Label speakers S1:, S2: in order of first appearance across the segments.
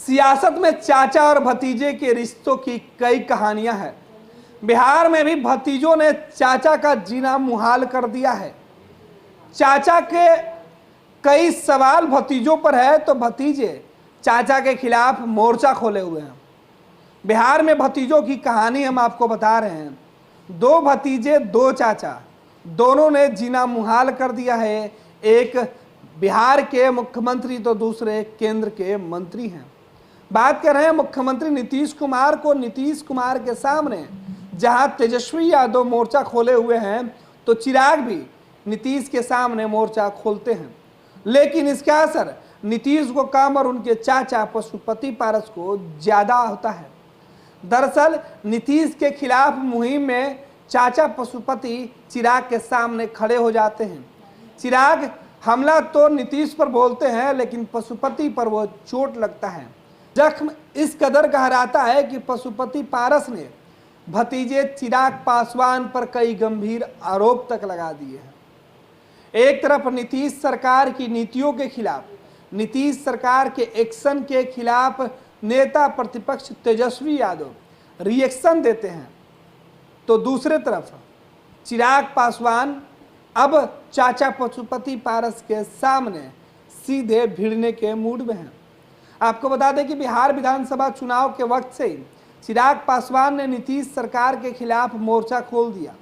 S1: सियासत में चाचा और भतीजे के रिश्तों की कई कहानियां हैं। बिहार में भी भतीजों ने चाचा का जीना मुहाल कर दिया है। चाचा के कई सवाल भतीजों पर है तो भतीजे चाचा के खिलाफ मोर्चा खोले हुए हैं। बिहार में भतीजों की कहानी हम आपको बता रहे हैं। दो भतीजे दो चाचा, दोनों ने जीना मुहाल कर दिया है। एक बिहार के मुख्यमंत्री तो दूसरे केंद्र के मंत्री हैं। बात कर रहे हैं मुख्यमंत्री नीतीश कुमार को। नीतीश कुमार के सामने जहां तेजस्वी यादव मोर्चा खोले हुए हैं तो चिराग भी नीतीश के सामने मोर्चा खोलते हैं, लेकिन इसका असर नीतीश को कम और उनके चाचा पशुपति पारस को ज्यादा होता है। दरअसल नीतीश के खिलाफ मुहिम में चाचा पशुपति चिराग के सामने खड़े हो जाते हैं। चिराग हमला तो नीतीश पर बोलते हैं, लेकिन पशुपति पर वो चोट लगता है। जख्म इस कदर गहराता है कि पशुपति पारस ने भतीजे चिराग पासवान पर कई गंभीर आरोप तक लगा दिए हैं। एक तरफ नीतीश सरकार की नीतियों के खिलाफ, नीतीश सरकार के एक्शन के खिलाफ नेता प्रतिपक्ष तेजस्वी यादव रिएक्शन देते हैं, तो दूसरे तरफ चिराग पासवान अब चाचा पशुपति पारस के सामने सीधे भिड़ने के मूड में हैं। आपको बता दें कि बिहार विधानसभा चुनाव के वक्त से ही चिराग पासवान ने नीतीश सरकार के खिलाफ मोर्चा खोल दिया।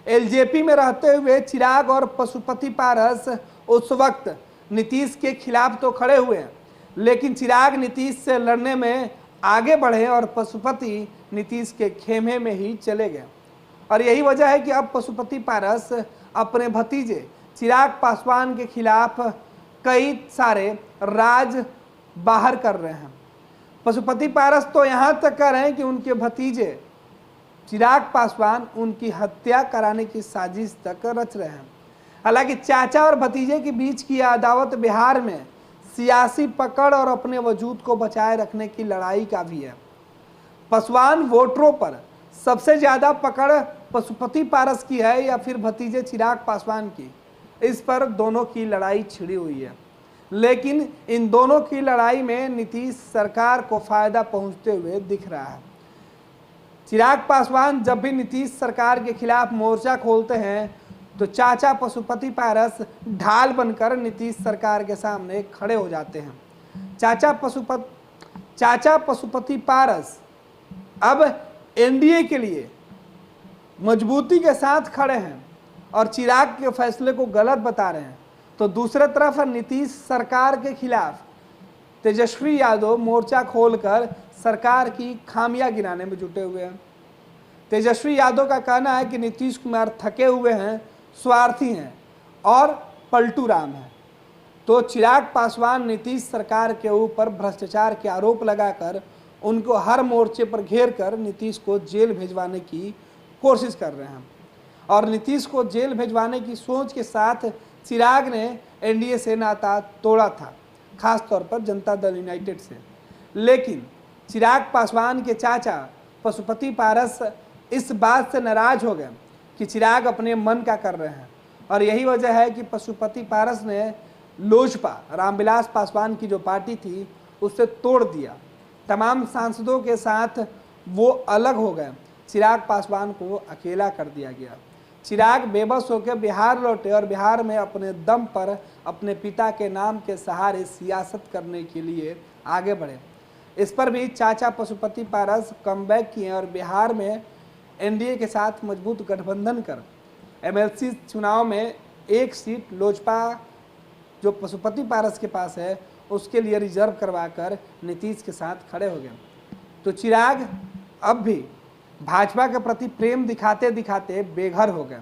S1: एलजेपी में रहते हुए चिराग और पशुपति पारस उस वक्त नीतीश के खिलाफ तो खड़े हुए हैं, लेकिन चिराग नीतीश से लड़ने में आगे बढ़े और पशुपति नीतीश के खेमे में ही चले गए। और यही वजह है कि अब पशुपति पारस अपने भतीजे चिराग पासवान के खिलाफ कई सारे राज बाहर कर रहे हैं। पशुपति पारस तो यहाँ तक कर रहे हैं कि उनके भतीजे चिराग पासवान उनकी हत्या कराने की साजिश तक रच रहे हैं। हालांकि चाचा और भतीजे के बीच की अदावत बिहार में सियासी पकड़ और अपने वजूद को बचाए रखने की लड़ाई का भी है। पासवान वोटरों पर सबसे ज़्यादा पकड़ पशुपति पारस की है या फिर भतीजे चिराग पासवान की, इस पर दोनों की लड़ाई छिड़ी हुई है। लेकिन इन दोनों की लड़ाई में नीतीश सरकार को फायदा पहुंचते हुए दिख रहा है। चिराग पासवान जब भी नीतीश सरकार के खिलाफ मोर्चा खोलते हैं तो चाचा पशुपति पारस ढाल बनकर नीतीश सरकार के सामने खड़े हो जाते हैं। चाचा पशुपति पारस अब एनडीए के लिए मजबूती के साथ खड़े हैं और चिराग के फैसले को गलत बता रहे हैं, तो दूसरी तरफ नीतीश सरकार के खिलाफ तेजस्वी यादव मोर्चा खोलकर सरकार की खामियां गिनाने में जुटे हुए हैं। तेजस्वी यादव का कहना है कि नीतीश कुमार थके हुए हैं, स्वार्थी हैं और पलटू राम हैं। तो चिराग पासवान नीतीश सरकार के ऊपर भ्रष्टाचार के आरोप लगाकर उनको हर मोर्चे पर घेर कर नीतीश को जेल भिजवाने की कोशिश कर रहे हैं। और नीतीश को जेल भिजवाने की सोच के साथ चिराग ने एनडीए से नाता तोड़ा था, खास तौर पर जनता दल यूनाइटेड से। लेकिन चिराग पासवान के चाचा पशुपति पारस इस बात से नाराज हो गए कि चिराग अपने मन का कर रहे हैं, और यही वजह है कि पशुपति पारस ने लोजपा रामविलास पासवान की जो पार्टी थी उससे तोड़ दिया। तमाम सांसदों के साथ वो अलग हो गए, चिराग पासवान को अकेला कर दिया गया। चिराग बेबस होकर बिहार लौटे और बिहार में अपने दम पर अपने पिता के नाम के सहारे सियासत करने के लिए आगे बढ़े। इस पर भी चाचा पशुपति पारस कमबैक किए और बिहार में एनडीए के साथ मजबूत गठबंधन कर एमएलसी चुनाव में एक सीट लोजपा जो पशुपति पारस के पास है उसके लिए रिजर्व करवाकर नीतीश के साथ खड़े हो गए। तो चिराग अब भी भाजपा के प्रति प्रेम दिखाते दिखाते बेघर हो गए।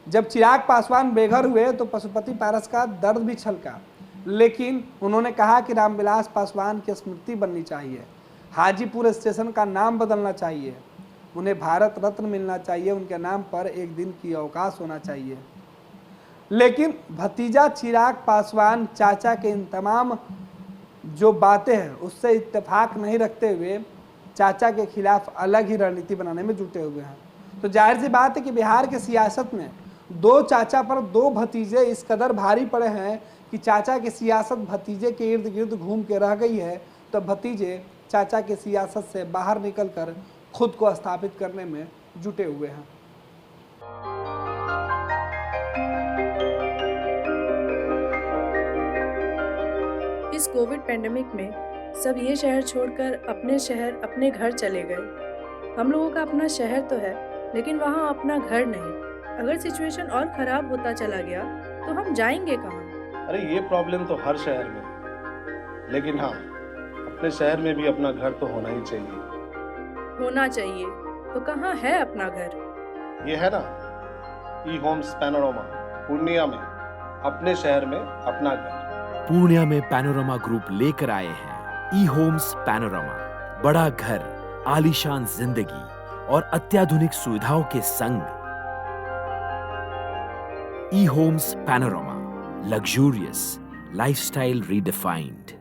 S1: जब चिराग पासवान बेघर हुए तो पशुपति पारस का दर्द भी छलका, लेकिन उन्होंने कहा कि रामविलास पासवान की स्मृति बननी चाहिए, हाजीपुर स्टेशन का नाम बदलना चाहिए, उन्हें भारत रत्न मिलना चाहिए, उनके नाम पर एक दिन की अवकाश होना चाहिए। लेकिन भतीजा चिराग पासवान चाचा के इन तमाम जो बातें हैं उससे इत्तेफाक नहीं रखते हुए चाचा के खिलाफ अलग ही रणनीति बनाने में जुटे हुए हैं। तो जाहिर सी बात है कि बिहार के सियासत में दो चाचा पर दो भतीजे इस कदर भारी पड़े हैं कि चाचा की सियासत भतीजे के इर्द गिर्द घूम के रह गई है, तो भतीजे चाचा की सियासत से बाहर निकलकर खुद को स्थापित करने में जुटे हुए हैं।
S2: इस कोविड पेंडेमिक में सब ये शहर छोड़कर अपने शहर अपने घर चले गए। हम लोगों का अपना शहर तो है, लेकिन वहाँ अपना घर नहीं। अगर सिचुएशन और खराब होता चला गया तो हम जाएंगे कहाँ?
S3: अरे ये प्रॉब्लम तो हर शहर में है, लेकिन हाँ, अपने शहर में भी अपना घर तो होना ही चाहिए।
S2: होना चाहिए तो कहाँ है अपना घर?
S3: ये है ना, ई होम्स पैनोरामा, पूर्णिया में, अपने शहर में अपना घर।
S4: पूर्णिया में पैनोरामा ग्रुप लेकर आए हैं ई होम्स पैनोरामा, बड़ा घर, आलीशान जिंदगी और अत्याधुनिक सुविधाओं के संग। E homes panorama, luxurious lifestyle redefined.